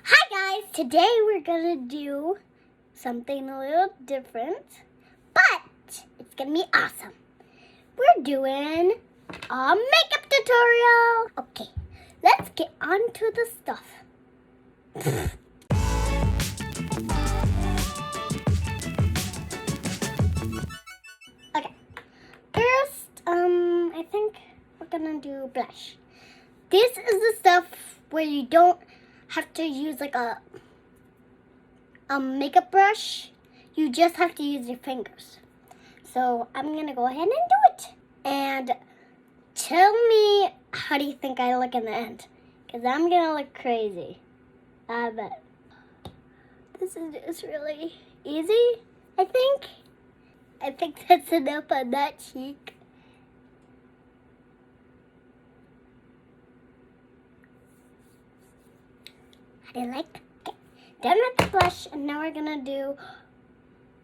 Hi guys, today we're gonna do something a little different, but it's gonna be awesome. We're doing a makeup tutorial. Okay, let's get on to the stuff. Okay, first, I think we're gonna do blush. This is the stuff where you don't have to use like a makeup brush. You just have to use your fingers. So I'm gonna go ahead and do it. And tell me, how do you think I look in the end? Because I'm gonna look crazy. I bet. This is just really easy, I think. I think that's enough on that cheek. How do you like? Okay, done with the blush, and now we're gonna do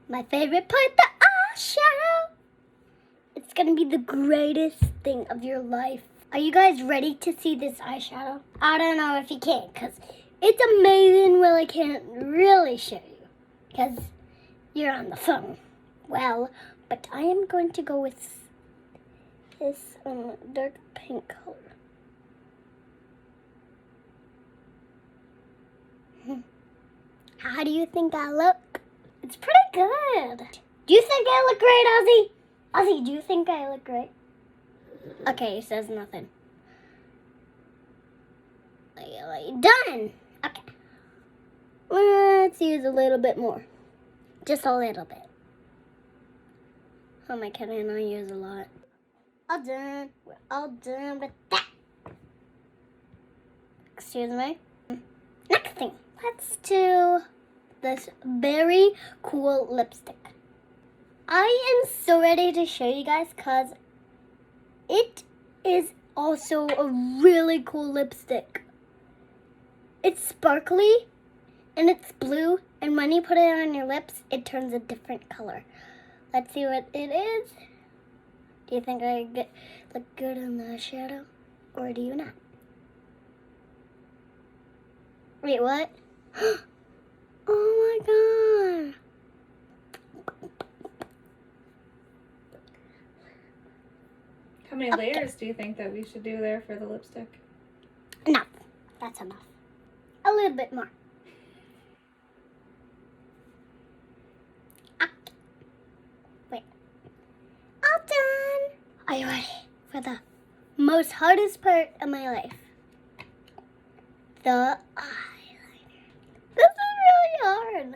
my favorite part, the eyeshadow. It's gonna be the greatest thing of your life. Are you guys ready to see this eyeshadow? I don't know if you can, because it's amazing. Well, I can't really show you, because you're on the phone. Well, but I am going to go with this dark pink color. How do you think I look? It's pretty good. Do you think I look great, Ozzy? Ozzy, do you think I look great? Okay, he says nothing. Done. Okay. Let's use a little bit more. Just a little bit. Oh my kidding, I use a lot. All done. We're all done with that. Excuse me. Next thing. Let's do this very cool lipstick. I am so ready to show you guys because it is also a really cool lipstick. It's sparkly and it's blue, and when you put it on your lips, it turns a different color. Let's see what it is. Do you think I look good on the eyeshadow, or do you not? Wait, what? Oh my god! How many layers do you think that we should do there for the lipstick? Enough. That's enough. A little bit more. Okay. Wait. All done. Are you ready for the most hardest part of my life? The eyeliner. This is really hard.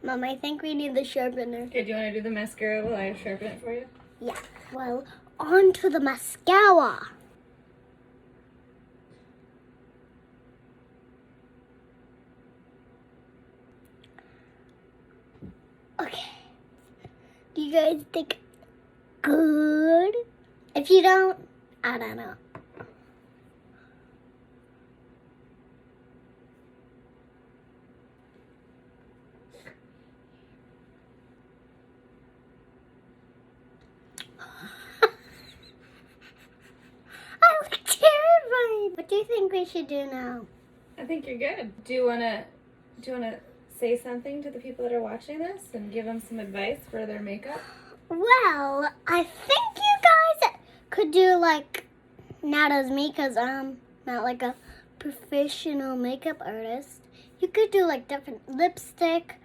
Mom, I think we need the sharpener. Okay, do you want to do the mascara while I sharpen it for you? Yeah. Well, on to the mascara. Okay. Do you guys think good? If you don't, I don't know. I look terrified. What do you think we should do now? I think you're good. Do you wanna say something to the people that are watching this and give them some advice for their makeup? Well, I think you guys could do like, not as me, because I'm not like a professional makeup artist. You could do like different lipstick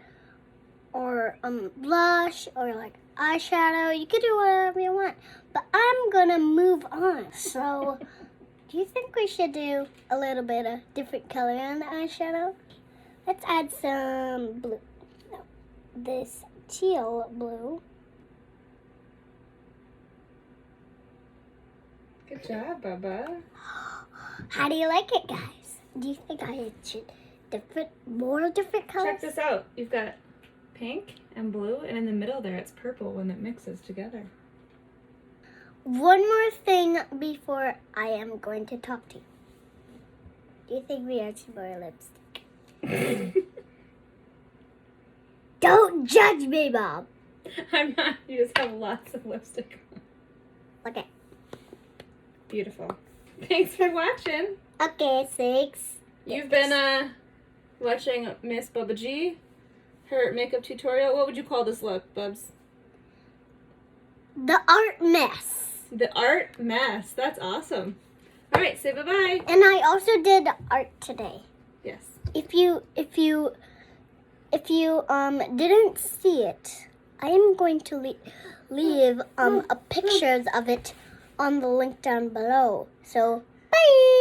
or blush or like eyeshadow. You could do whatever you want. But I'm gonna move on. So do you think we should do a little bit of different color on the eyeshadow? Let's add some blue. No, this teal blue. Good job, Bubba. How do you like it, guys? Do you think I should more different colors? Check this out. You've got pink and blue, and in the middle there it's purple when it mixes together. One more thing before I am going to talk to you. Do you think we should wear lipstick? Don't judge me, Mom. I'm not. You just have lots of lipstick on. Okay. Beautiful. Thanks for watching. Okay, 6. You've been watching Miss Bubba G, her makeup tutorial. What would you call this look, Bubs? The art mess. The art mess. That's awesome. All right, say bye-bye. And I also did art today. Yes. If you didn't see it, I am going to leave pictures of it on the link down below. So bye.